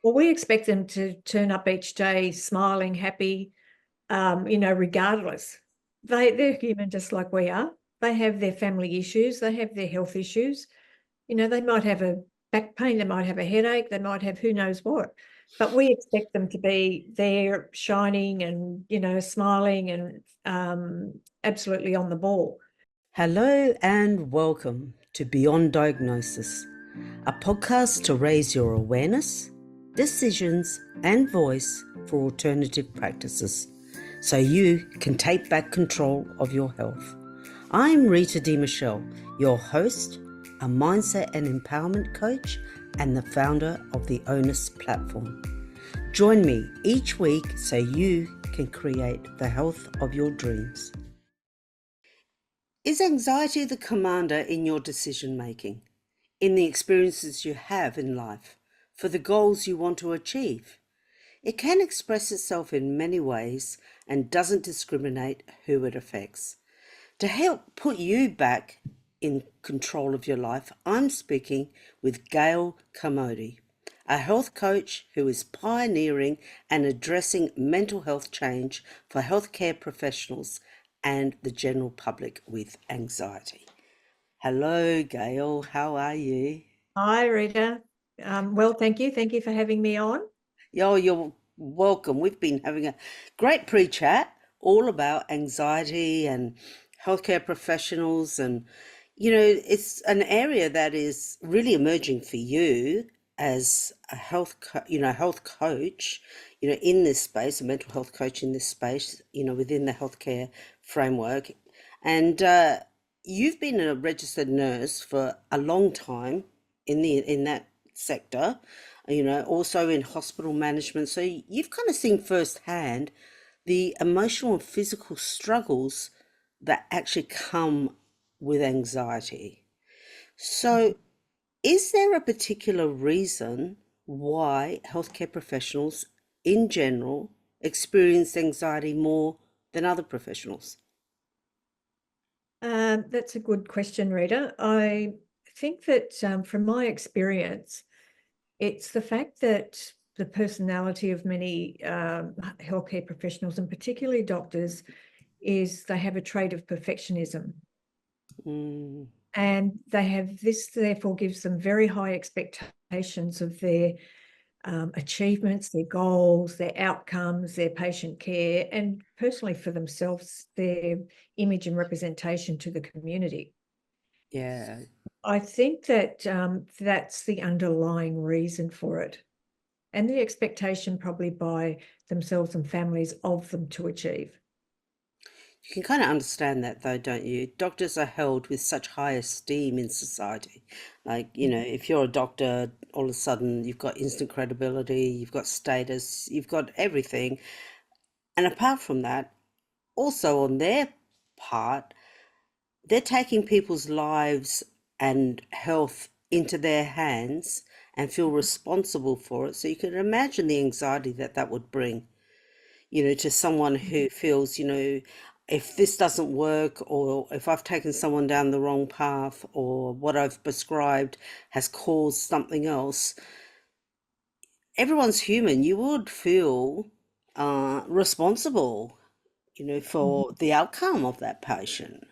Well, we expect them to turn up each day smiling, happy, regardless. They're human just like we are. They have their family issues, they have their health issues. They might have a back pain, they might have a headache, they might have who knows what. But we expect them to be there shining and, smiling and absolutely on the ball. Hello and welcome to Beyond Diagnosis, a podcast to raise your awareness, decisions, and voice for alternative practices so you can take back control of your health. I'm Rita De Michele, your host, a mindset and empowerment coach, and the founder of the Onus platform. Join me each week so you can create the health of your dreams. Is anxiety the commander in your decision making, in the experiences you have in life, for the goals you want to achieve? It can express itself in many ways and doesn't discriminate who it affects. To help put you back in control of your life, I'm speaking with Gail Carmody, a health coach who is pioneering and addressing mental health change for healthcare professionals and the general public with anxiety. Hello, Gail. How are you? Hi, Rita. Well, thank you. Thank you for having me on. Oh, you're welcome. We've been having a great pre-chat all about anxiety and healthcare professionals, and it's an area that is really emerging for you as a health coach, in this space, a mental health coach in this space, within the healthcare framework. And you've been a registered nurse for a long time in that sector, also in hospital management. So you've kind of seen firsthand the emotional and physical struggles that actually come with anxiety. So, is there a particular reason why healthcare professionals in general experience anxiety more than other professionals? That's a good question, Rita. I think that from my experience, it's the fact that the personality of many healthcare professionals, and particularly doctors, is they have a trait of perfectionism. Mm, And they have this, therefore, gives them very high expectations of their achievements, their goals, their outcomes, their patient care, and personally for themselves, their image and representation to the community. yeah, I think that that's the underlying reason for it, and the expectation probably by themselves and families of them to achieve. you can kind of understand that though, don't you? Doctors are held with such high esteem in society. Like, if you're a doctor, all of a sudden you've got instant credibility, you've got status, you've got everything. And apart from that, also on their part, they're taking people's lives and health into their hands and feel responsible for it. So you can imagine the anxiety that that would bring, to someone who feels, if this doesn't work, or if I've taken someone down the wrong path, or what I've prescribed has caused something else. Everyone's human. You would feel responsible, Mhm. for the outcome of that patient.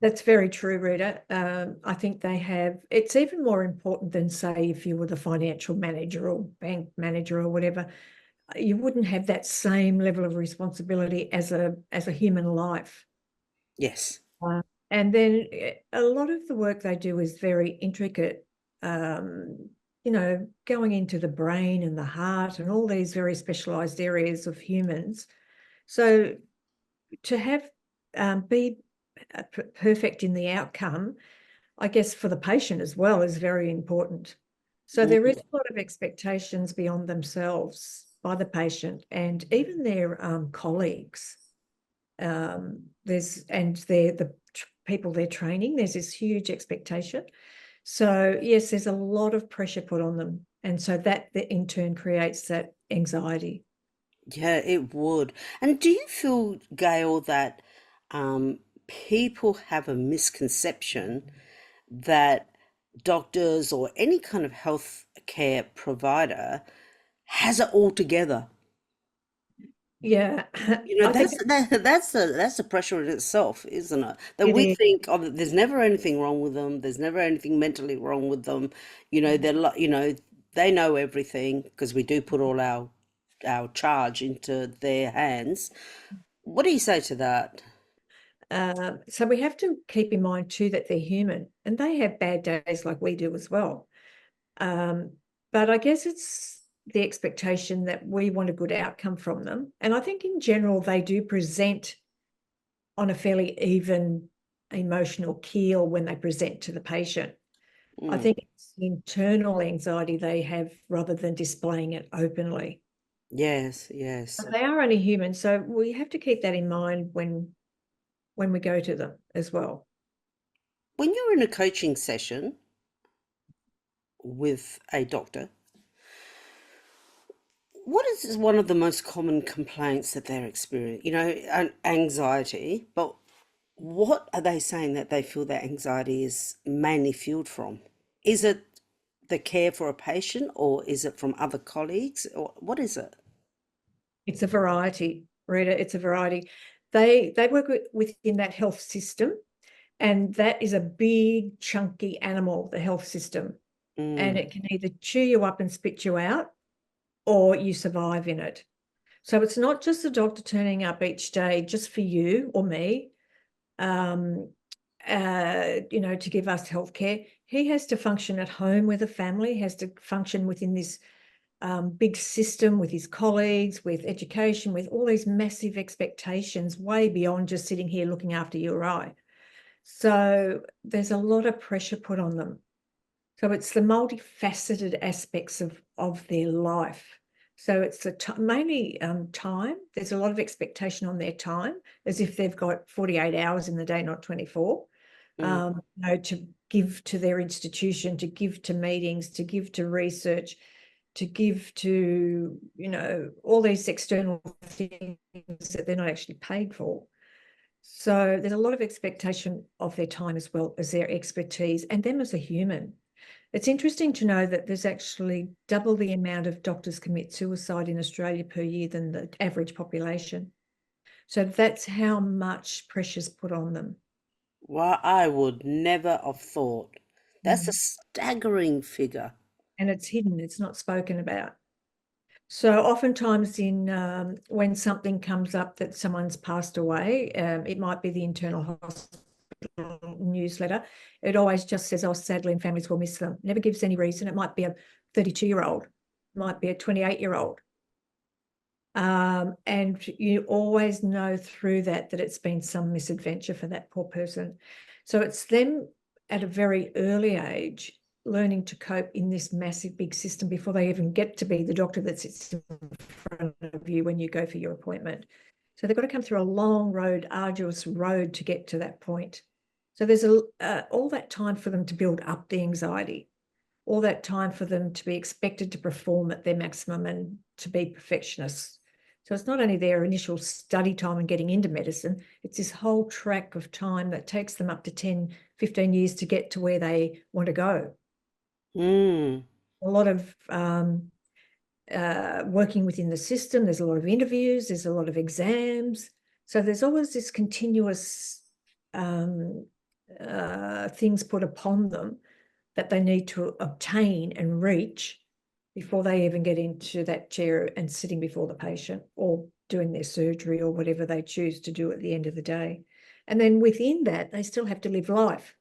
That's very true, Rita. I think it's even more important than, say, if you were the financial manager or bank manager or whatever. You wouldn't have that same level of responsibility as a human life. Yes. Uh, and then a lot of the work they do is very intricate, going into the brain and the heart and all these very specialized areas of humans. So to have be perfect in the outcome, I guess for the patient as well, is very important. So there is Mm, a lot of expectations beyond themselves by the patient and even their colleagues. People they're training. There's this huge expectation. So yes, there's a lot of pressure put on them, and so that in turn creates that anxiety. yeah, it would. And do you feel, Gail, that um, people have a misconception that doctors or any kind of health care provider has it all together. Yeah, You know, I think that's a pressure in itself, isn't it? That it we is. think, oh, there's never anything wrong with them. There's never anything mentally wrong with them. You know, they know everything because we do put all our charge into their hands. What do you say to that? So we have to keep in mind too that they're human and they have bad days like we do as well. Um, but I guess it's the expectation that we want a good outcome from them. And I think in general, they do present on a fairly even emotional keel when they present to the patient. I Mm, think it's internal anxiety they have rather than displaying it openly. yes, yes. But they are only human, so we have to keep that in mind when we go to them as well. When you're in a coaching session with a doctor, what is one of the most common complaints that they're experiencing? You know, anxiety, but what are they saying that they feel that anxiety is mainly fueled from? Is it the care for a patient or is it from other colleagues or what is it? It's a variety, Rita. It's a variety. They work within that health system, and that is a big, chunky animal, the health system. And Mm, it can either chew you up and spit you out, or you survive in it. So it's not just the doctor turning up each day just for you or me, um, to give us healthcare. He has to function at home with a family, has to function within this big system with his colleagues, with education, with all these massive expectations way beyond just sitting here looking after you or I. So there's a lot of pressure put on them. So it's the multifaceted aspects of their life. So it's mainly time. There's a lot of expectation on their time, as if they've got 48 hours in the day, not 24. mm, To give to their institution, to give to meetings, to give to research, to give to, all these external things that they're not actually paid for. So there's a lot of expectation of their time as well as their expertise and them as a human. It's interesting to know that there's actually double the amount of doctors commit suicide in Australia per year than the average population. So that's how much pressure's put on them. well, I would never have thought. That's a Mm. staggering figure. And it's hidden, it's not spoken about. So oftentimes when something comes up that someone's passed away, it might be the internal hospital newsletter. It always just says, oh, sadly, and families will miss them. Never gives any reason. It might be a 32-year-old, might be a 28-year-old. And you always know through that it's been some misadventure for that poor person. So it's them at a very early age learning to cope in this massive big system before they even get to be the doctor that sits in front of you when you go for your appointment. So they've got to come through a long road, arduous road to get to that point. So there's all that time for them to build up the anxiety, all that time for them to be expected to perform at their maximum and to be perfectionists. So it's not only their initial study time and getting into medicine, it's this whole track of time that takes them up to 10, 15 years to get to where they want to go. Mm, A lot of working within the system, there's a lot of interviews, there's a lot of exams. So there's always this continuous things put upon them that they need to obtain and reach before they even get into that chair and sitting before the patient or doing their surgery or whatever they choose to do at the end of the day. And then within that, they still have to live life.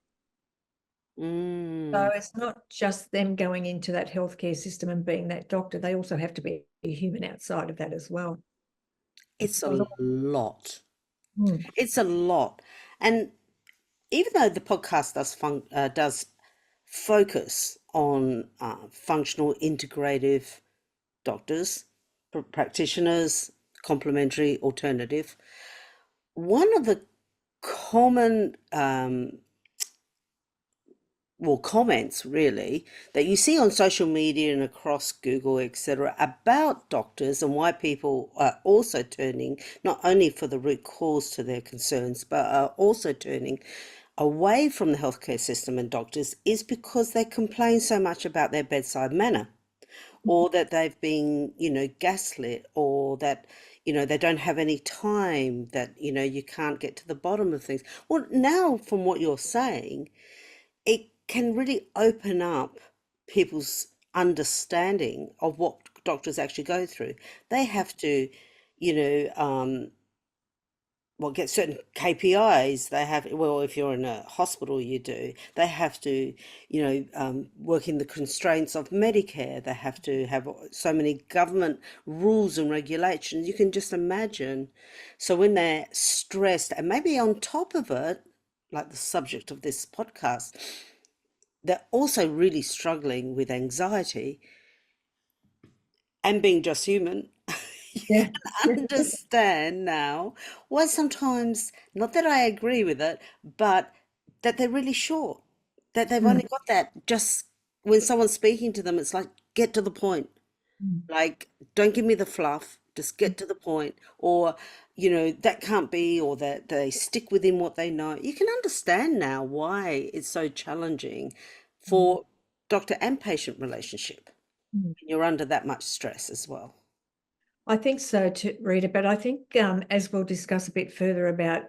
So mm. it's not just them going into that healthcare system and being that doctor. They also have to be a human outside of that as well. It's So a lot. mm, It's a lot. And even though the podcast does focus on functional integrative doctors, practitioners, complementary alternative, one of the common comments really that you see on social media and across Google, etc., about doctors and why people are also turning not only for the root cause to their concerns, but are also turning away from the healthcare system and doctors is because they complain so much about their bedside manner or that they've been, gaslit, or that, they don't have any time, that, you can't get to the bottom of things. Well, now from what you're saying, it can really open up people's understanding of what doctors actually go through. They have to, you know, um, get certain KPIs. They have, well, if you're in a hospital, you do. They have to, work in the constraints of Medicare. They have to have so many government rules and regulations. You can just imagine. So when they're stressed, and maybe on top of it, like the subject of this podcast, they're also really struggling with anxiety and being just human. You Yeah. can understand now why sometimes, not that I agree with it, but that they're really short, that they've Mm, only got that just when someone's speaking to them, it's like, get to the point. mm, Like, don't give me the fluff, just mm, get to the point. Or, that can't be, or that they stick within what they know. You can understand now why it's so challenging mm, for doctor and patient relationship. mm. You're under that much stress as well. I think so too, Rita, but I think as we'll discuss a bit further about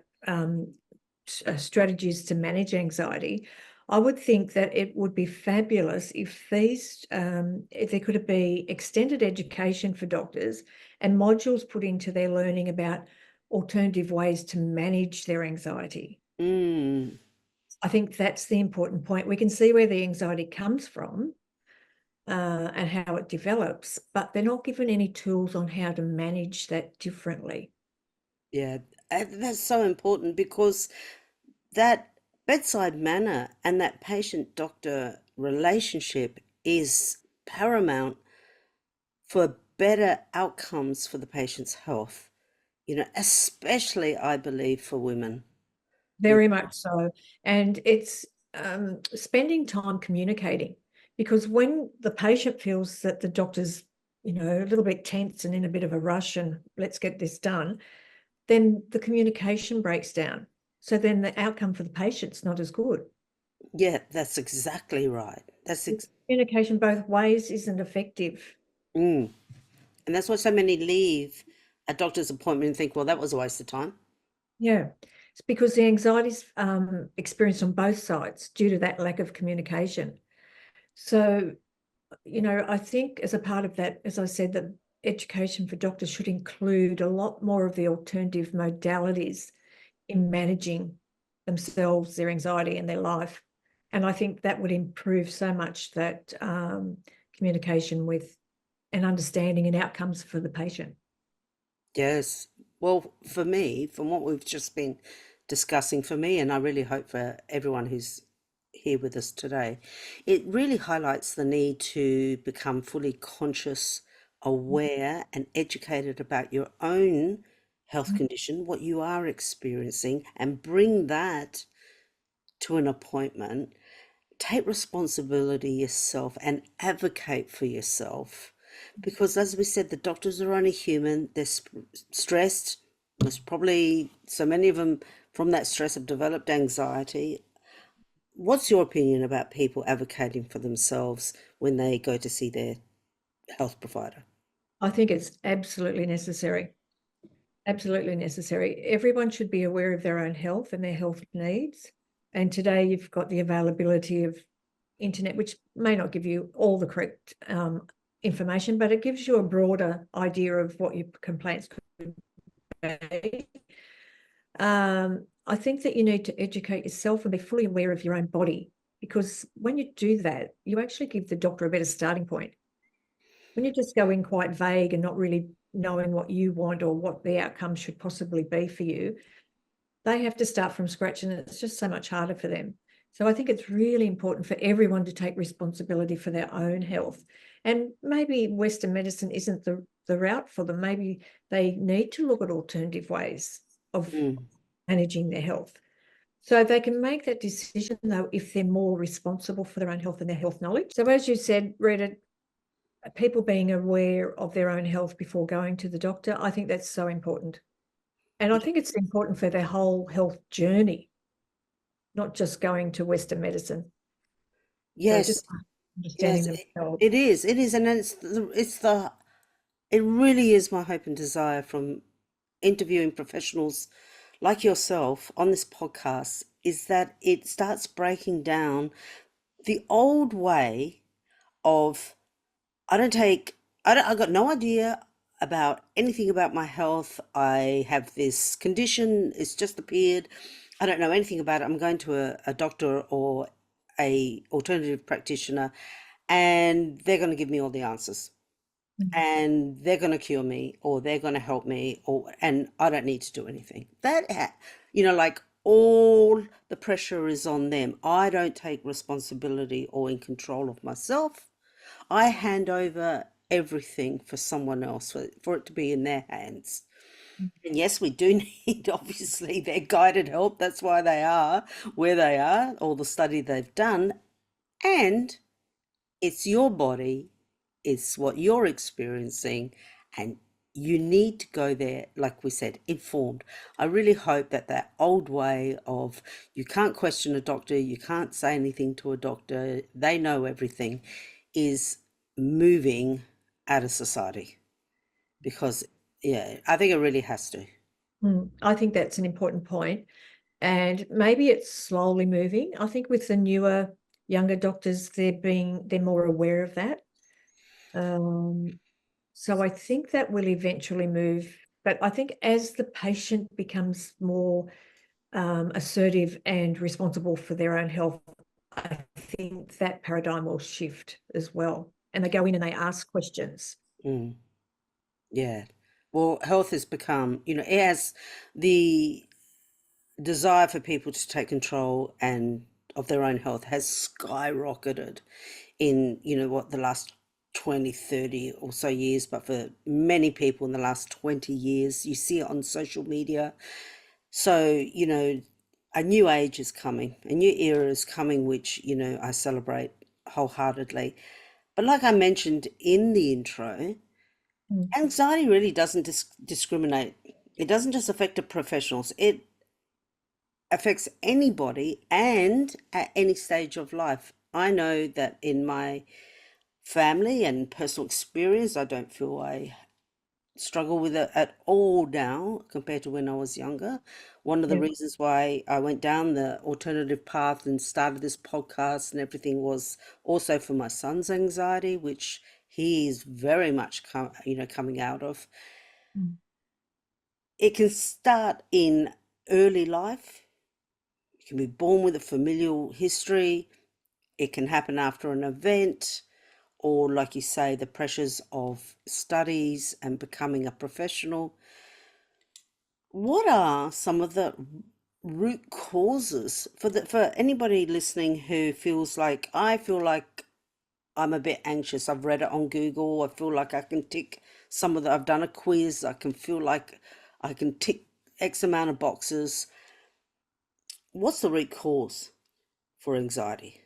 strategies to manage anxiety, I would think that it would be fabulous if there could be extended education for doctors and modules put into their learning about alternative ways to manage their anxiety. Mm, I think that's the important point. We can see where the anxiety comes from and how it develops, but they're not given any tools on how to manage that differently. yeah, that's so important, because that bedside manner and that patient doctor relationship is paramount for better outcomes for the patient's health, especially, I believe, for women. You Very much so. And it's spending time communicating, because when the patient feels that the doctor's, a little bit tense and in a bit of a rush and let's get this done, then the communication breaks down. So then the outcome for the patient's not as good. Yeah, that's exactly right. Communication both ways isn't effective. Mm. And that's why so many leave a doctor's appointment and think, well, that was a waste of time. Yeah, it's because the anxiety's experienced on both sides due to that lack of communication. So, I think as a part of that, as I said, that education for doctors should include a lot more of the alternative modalities in managing themselves, their anxiety, and their life. And I think that would improve so much that communication with and understanding and outcomes for the patient. Yes. Well, for me, from what we've just been discussing, for me, and I really hope for everyone who's here with us today, it really highlights the need to become fully conscious, aware, and educated about your own health condition, what you are experiencing, and bring that to an appointment. Take responsibility yourself and advocate for yourself, because as we said, the doctors are only human. They're stressed. There's probably so many of them from that stress have developed anxiety. What's your opinion about people advocating for themselves when they go to see their health provider? I think it's absolutely necessary. Absolutely necessary. Everyone should be aware of their own health and their health needs. And today you've got the availability of internet, which may not give you all the correct information, but it gives you a broader idea of what your complaints could be. I think that you need to educate yourself and be fully aware of your own body, because when you do that, you actually give the doctor a better starting point. When you just go in quite vague and not really knowing what you want or what the outcome should possibly be for you, they have to start from scratch, and it's just so much harder for them. So I think it's really important for everyone to take responsibility for their own health. And maybe Western medicine isn't the route for them. Maybe they need to look at alternative ways of Mm. managing their health. So they can make that decision, though, if they're more responsible for their own health and their health knowledge. So as you said, Rita, people being aware of their own health before going to the doctor, I think that's so important. And I think it's important for their whole health journey, not just going to Western medicine. So just, Yes, Yes, understanding themselves. it is. It is, and it really is my hope and desire from interviewing professionals like yourself on this podcast is that it starts breaking down the old way of I don't take I got no idea about anything about my health. I have this condition, it's just appeared. I don't know anything about it. I'm going to a doctor or a alternative practitioner and they're going to give me all the answers Mm. and they're going to cure me or they're going to help me or and I don't need to do anything. Like all the pressure is on them. I don't take responsibility or in control of myself. I hand over everything for someone else for it to be in their hands. And yes, we do need obviously their guided help. That's why they are where they are, all the study they've done. And it's your body, it's what you're experiencing, and you need to go there, like we said, informed. I really hope that that old way of you can't question a doctor, you can't say anything to a doctor, they know everything, is moving out of society because, yeah, I think it really has to. I think that's an important point. And maybe it's slowly moving. I think with the newer, younger doctors, they're more aware of that. So I think that will eventually move. But I think as the patient becomes more assertive and responsible for their own health, I think that paradigm will shift as well. And they go in and they ask questions. Mm, yeah. Well, health has become, it has the desire for people to take control and of their own health has skyrocketed in the last 20, 30 or so years, but for many people in the last 20 years you see it on social media. So a new age is coming, a new era is coming, which I celebrate wholeheartedly. But like I mentioned in the intro, Mm. anxiety really doesn't discriminate. It doesn't just affect the professionals, it affects anybody and at any stage of life. I know that in my family and personal experience, I don't feel I struggle with it at all now compared to when I was younger. One of the Yeah. reasons why I went down the alternative path and started this podcast and everything was also for my son's anxiety, which he is very much coming out of. Mm. It can start in early life. You can be born with a familial history. It can happen after an event, or, like you say, the pressures of studies and becoming a professional. What are some of the root causes for anybody listening who feels like I feel like I'm a bit anxious? I've read it on Google. I feel like I can tick some of the. I've done a quiz. I can feel like I can tick X amount of boxes. What's the root cause for anxiety?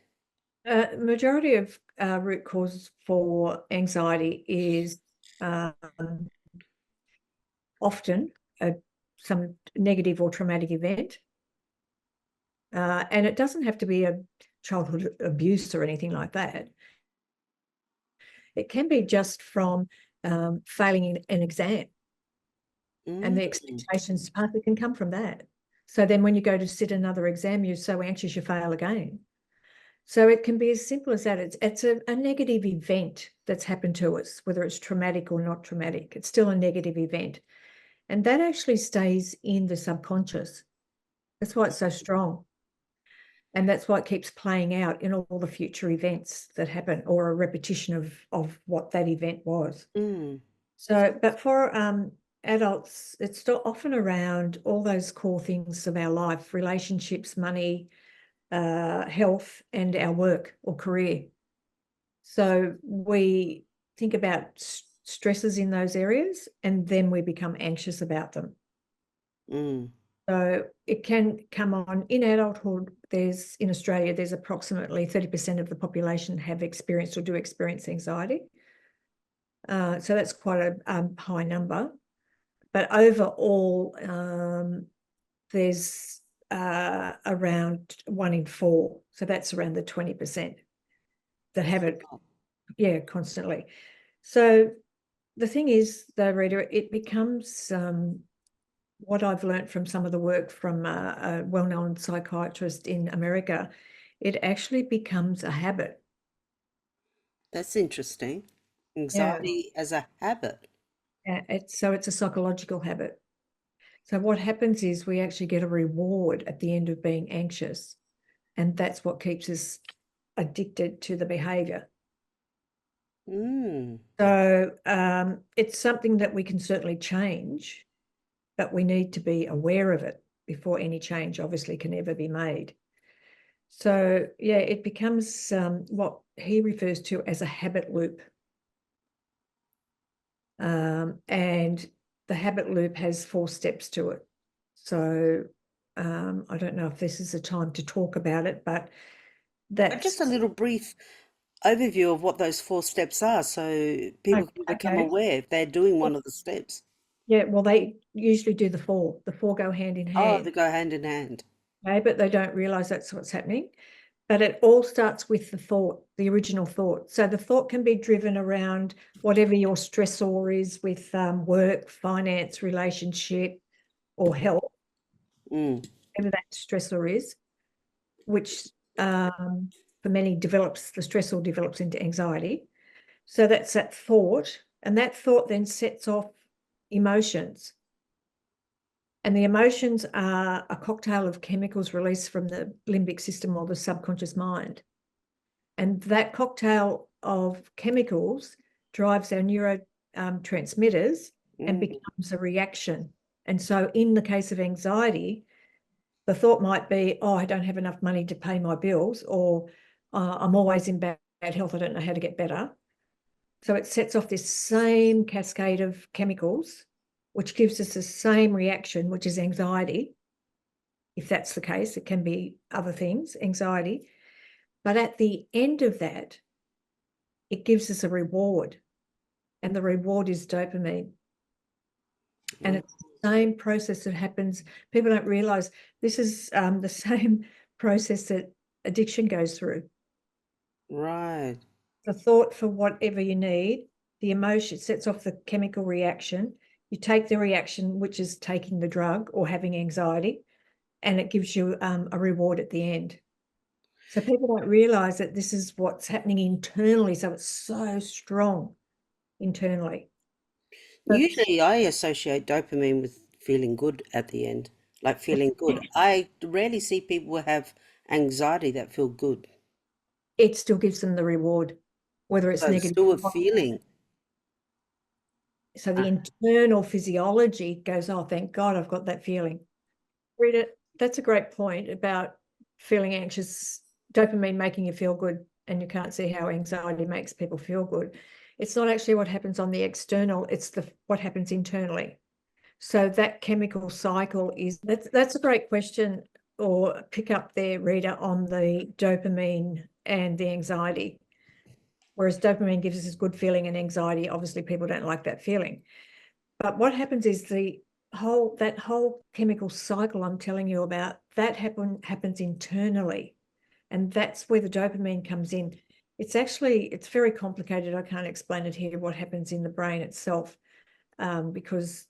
Majority of root causes for anxiety is um, often some negative or traumatic event. And it doesn't have to be a childhood abuse or anything like that. It can be just from failing in an exam, and the Mm, expectations partly can come from that. So then when you go to sit another exam, you're so anxious you fail again. So it can be as simple as that. It's a negative event that's happened to us, whether it's traumatic or not traumatic. It's still a negative event. And that actually stays in the subconscious. That's why it's so strong. And that's why it keeps playing out in all the future events that happen, or a repetition of what that event was. mm, So, but for adults, it's still often around all those core things of our life: relationships, money, health, and our work or career. So we think about stresses in those areas, and then we become anxious about them. mm, So it can come on in adulthood. In Australia, there's approximately 30% of the population have experienced or do experience anxiety. So that's quite a high number. But overall, there's around 1 in 4. So that's around the 20%. the habit, constantly. So the thing is, though, Rita, it becomes what I've learned from some of the work from a well-known psychiatrist in America, it actually becomes a habit. That's interesting. Yeah. Anxiety as a habit. It's a psychological habit. So what happens is we actually get a reward at the end of being anxious, and that's what keeps us addicted to the behavior. Mm. So it's something that we can certainly change, but we need to be aware of it before any change obviously can ever be made. So yeah, it becomes what he refers to as a habit loop. And the habit loop has 4 steps to it. So I don't know if this is a time to talk about it, but Just a that's little brief overview of what those 4 steps are so people can become okay. aware if they're doing one of the steps. Yeah, well, they usually do the 4. The 4 go hand in Oh, hand, they go hand in hand. okay, but they don't realize that's what's happening. But it all starts with the thought, the original thought. So the thought can be driven around whatever your stressor is with work, finance, relationship, or health, Mm. whatever that stressor is, which for many the stressor develops into anxiety. So that's that thought, and that thought then sets off emotions. And the emotions are a cocktail of chemicals released from the limbic system or the subconscious mind. And that cocktail of chemicals drives our neurotransmitters and Mm. becomes a reaction. And so in the case of anxiety, the thought might be, oh, I don't have enough money to pay my bills, or I'm always in bad health, I don't know how to get better. So it sets off this same cascade of chemicals, which gives us the same reaction, which is anxiety. If that's the case, it can be other things, anxiety. But at the end of that, it gives us a reward, and the reward is dopamine. And Mm. it's the same process that happens. People don't realize this is the same process that addiction goes through. Right. The thought for whatever you need, the emotion sets off the chemical reaction. You take the reaction, which is taking the drug or having anxiety, and it gives you a reward at the end. So people don't realize that this is what's happening internally. So it's so strong internally. But Usually I associate dopamine with feeling good at the end, like feeling good. I rarely see people who have anxiety that feel good. it still gives them the reward, whether it's So it's negative. still a feeling. So the Ah. internal physiology goes, oh, thank God I've got that feeling. Rita, that's a great point about feeling anxious, dopamine making you feel good, and you can't see how anxiety makes people feel good. It's not actually what happens on the external, it's what happens internally. So that chemical cycle that's a great question, or pick up there, Rita, on the dopamine and the anxiety. Whereas dopamine gives us this good feeling, and anxiety, obviously people don't like that feeling. But what happens is that whole chemical cycle I'm telling you about, that happens internally. And that's where the dopamine comes in. It's very complicated. I can't explain it here, what happens in the brain itself, because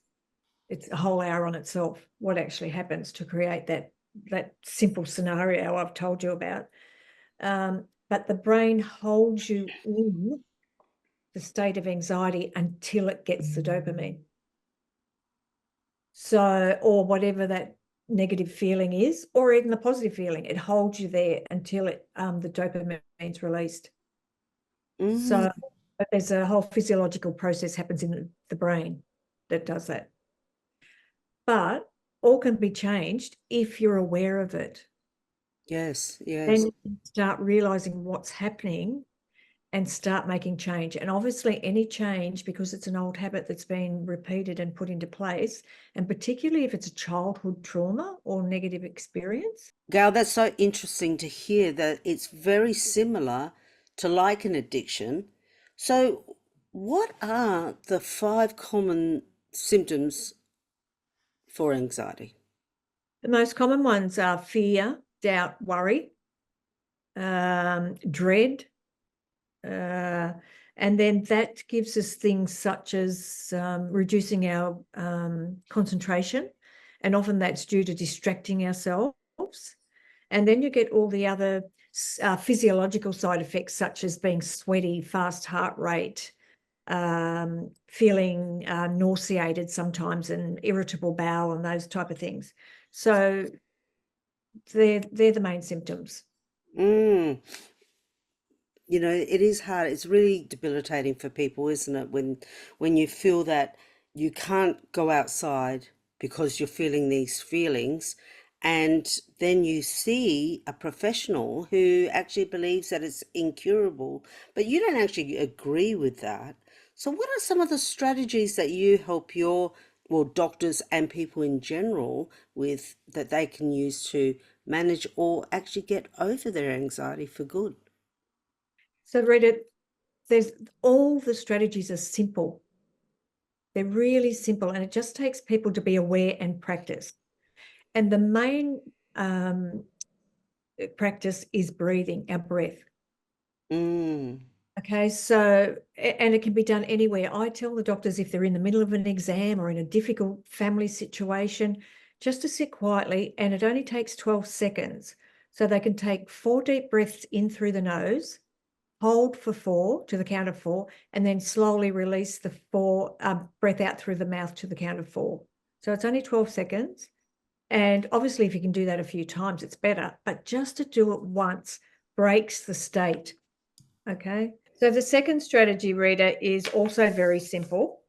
it's a whole hour on itself, what actually happens to create that simple scenario I've told you about. But the brain holds you in the state of anxiety until it gets the dopamine. So, or whatever that negative feeling is, or even the positive feeling, it holds you there until the dopamine's released. Mm. So there's a whole physiological process happens in the brain that does that. But all can be changed if you're aware of it. Yes, Then yes. you can start realizing what's happening and start making change. And obviously any change, because it's an old habit that's been repeated and put into place, and particularly if it's a childhood trauma or negative experience. Gail, that's so interesting to hear that it's very similar to like an addiction. So, what are the 5 common symptoms for anxiety? The most common ones are fear, doubt, worry, dread, Uh, and then that gives us things such as reducing our concentration. And often that's due to distracting ourselves. And then you get all the other physiological side effects, such as being sweaty, fast heart rate, feeling nauseated sometimes, and irritable bowel, and those type of things. So they're the main symptoms. Mm. You know, it is hard. It's really debilitating for people, isn't it? When you feel that you can't go outside because you're feeling these feelings, and then you see a professional who actually believes that it's incurable, but you don't actually agree with that. So what are some of the strategies that you help your, well, doctors and people in general with, that they can use to manage or actually get over their anxiety for good? So Rita, there's all the strategies are simple. They're really simple, and it just takes people to be aware and practice. And the main practice is breathing, our breath. Mm, Okay, so, and it can be done anywhere. I tell the doctors, if they're in the middle of an exam or in a difficult family situation, just to sit quietly, and it only takes 12 seconds. So they can take 4 deep breaths in through the nose, hold for 4 to the count of 4, and then slowly release the 4 breath out through the mouth to the count of 4. So it's only 12 seconds. And obviously, if you can do that a few times, it's better. But just to do it once breaks the state. Okay. So the second strategy, Rita, is also very simple.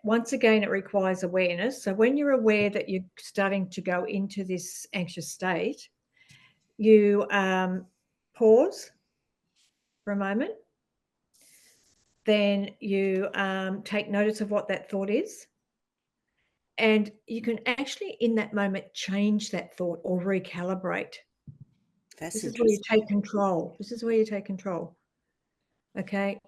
Once again, it requires awareness. So when you're aware that you're starting to go into this anxious state, you pause for a moment. Then you take notice of what that thought is. And you can actually, in that moment, change that thought or recalibrate. that's This is where you take interesting. control. This is where you take control. Okay.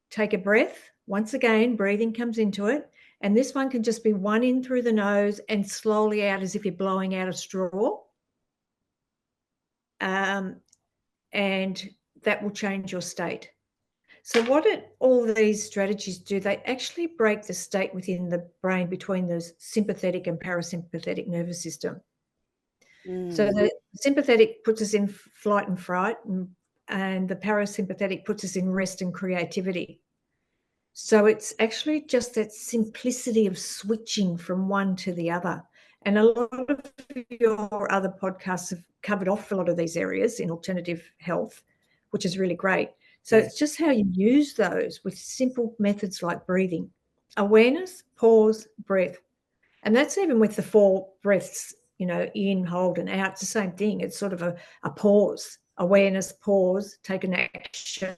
Take a breath. Once again, breathing comes into it. And this one can just be one in through the nose and slowly out as if you're blowing out a straw. And that will change your state. So what all these strategies do, they actually break the state within the brain between the sympathetic and parasympathetic nervous system. So Mm, the sympathetic puts us in flight and fright, and the parasympathetic puts us in rest and creativity. So it's actually just that simplicity of switching from one to the other. And a lot of your other podcasts have covered off a lot of these areas in alternative health, which is really great. So yeah. it's just how you use those with simple methods like breathing. Awareness, pause, breath. And that's even with the 4 breaths, in, hold, and out. It's the same thing. It's sort of a pause, awareness, pause, take an action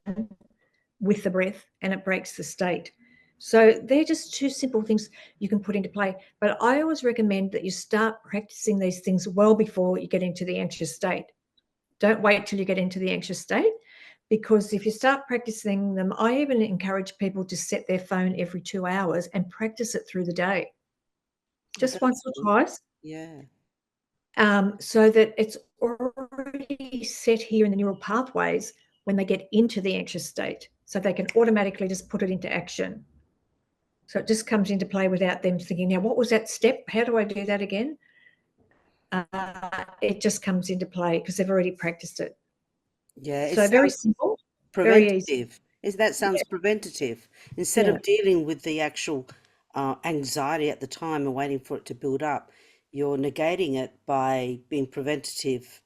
with the breath, and it breaks the state. So they're just 2 simple things you can put into play. But I always recommend that you start practicing these things well before you get into the anxious state. Don't wait till you get into the anxious state, because if you start practicing them, I even encourage people to set their phone every 2 hours and practice it through the day, Oh, just once that's or good. twice, Yeah. so that it's already set here in the neural pathways when they get into the anxious state, so they can automatically just put it into action. So it just comes into play without them thinking, now, what was that step? How do I do that again? It just comes into play because they've already practiced it. Yeah. It So very sounds simple, very easy. preventative. That sounds Yeah, preventative. Instead yeah. of dealing with the actual anxiety at the time and waiting for it to build up, you're negating it by being preventative.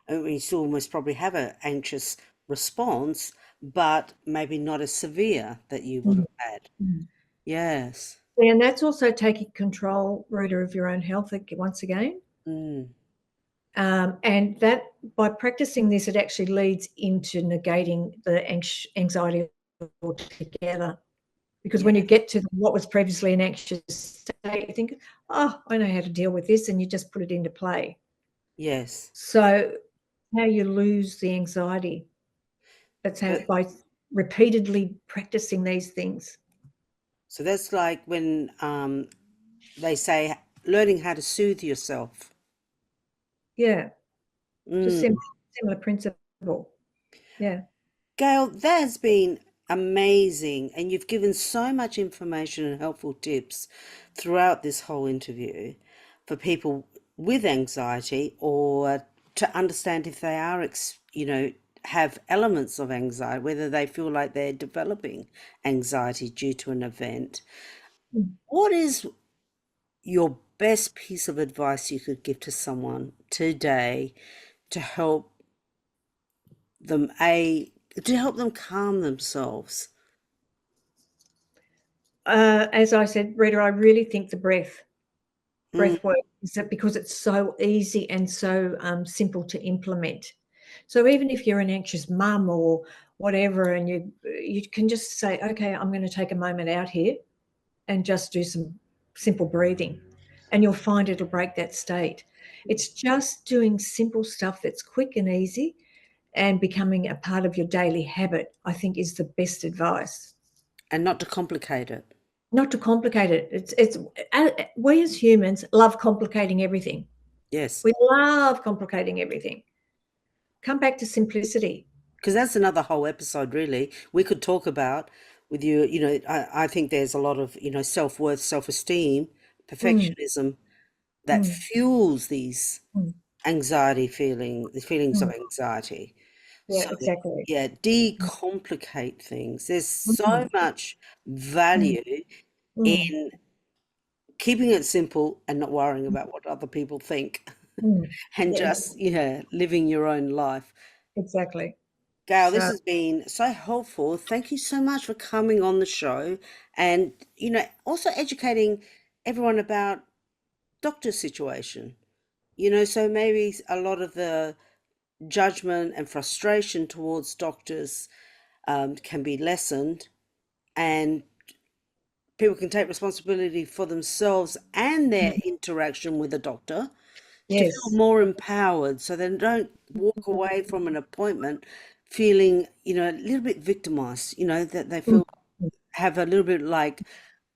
I mean, you still almost probably have an anxious response, but maybe not as severe that you would Mhm. have had. Mhm. Yes. And that's also taking control, Rita, of your own health once again. Mm. And that, by practicing this, it actually leads into negating the anxiety altogether. Because when Yeah. you get to what was previously an anxious state, you think, oh, I know how to deal with this, and you just put it into play. Yes. So how you lose the anxiety, that's how, So, by repeatedly practicing these things. so that's like when they say learning how to soothe yourself. Yeah, just Mm. similar principle. Yeah. Gail, that has been amazing, and you've given so much information and helpful tips throughout this whole interview for people with anxiety or to understand if they are, have elements of anxiety, whether they feel like they're developing anxiety due to an event. Mm. What is your best piece of advice you could give to someone today to help them, to help them calm themselves? As I said, Rita, I really think the Mm, breath work is that because it's so easy and so simple to implement. So even if you're an anxious mum or whatever, and you can just say, okay, I'm going to take a moment out here and just do some simple breathing, and you'll find it'll break that state. It's just doing simple stuff that's quick and easy and becoming a part of your daily habit, I think, is the best advice. and not to complicate it. Not to complicate it. We as humans love complicating everything. Yes, We love complicating everything. Come back to simplicity. because that's another whole episode, really. We could talk about with you, I think there's a lot of, self-worth, self-esteem, Mm, perfectionism that mm, fuels these mm, the feelings of mm. anxiety. Yeah, So, exactly. yeah, decomplicate things. There's so Mm, much mm, value mm. in keeping it simple and not worrying about what other people think Mm. and Yeah, just, living your own life. exactly. Gail, this So, has been so helpful. Thank you so much for coming on the show and, also educating everyone about doctor's situation. So maybe a lot of the judgment and frustration towards doctors can be lessened, and people can take responsibility for themselves and their mm, interaction with a doctor to feel yes. more empowered so they don't walk away from an appointment feeling, a little bit victimized, that they Mm, feel have a little bit like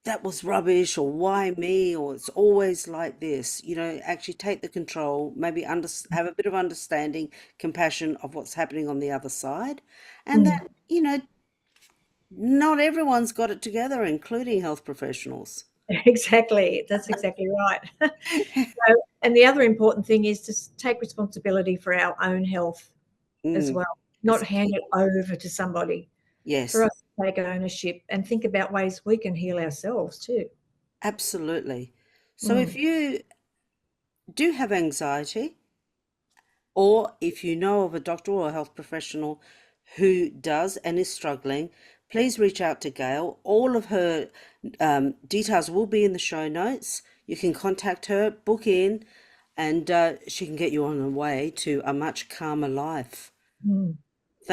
that was rubbish or why me or it's always like this. Actually take the control, maybe have a bit of understanding, compassion of what's happening on the other side, and mm. that, not everyone's got it together, including health professionals. Exactly. That's exactly right. So, and the other important thing is to take responsibility for our own health as Mm, well, that's not hand it over to somebody. For yes, us to take ownership and think about ways we can heal ourselves too. absolutely. So if Mm, you do have anxiety, or if you know of a doctor or a health professional who does and is struggling, please reach out to Gail. All of her details will be in the show notes. You can contact her, book in, and she can get you on the way to a much calmer life. mm.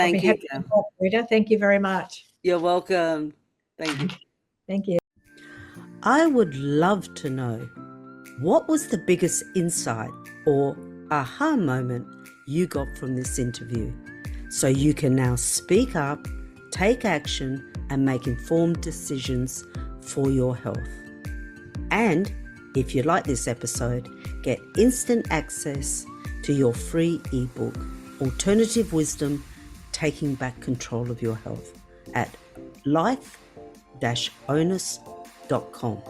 I'll be Thank you, happy to Gail. help, Rita. Thank you very much. You're welcome. Thank you. Thank you. I would love to know, what was the biggest insight or aha moment you got from this interview? So you can now speak up, take action, and make informed decisions for your health. And if you like this episode, get instant access to your free ebook, Alternative Wisdom, Taking Back Control of Your Health, at life-onus.com.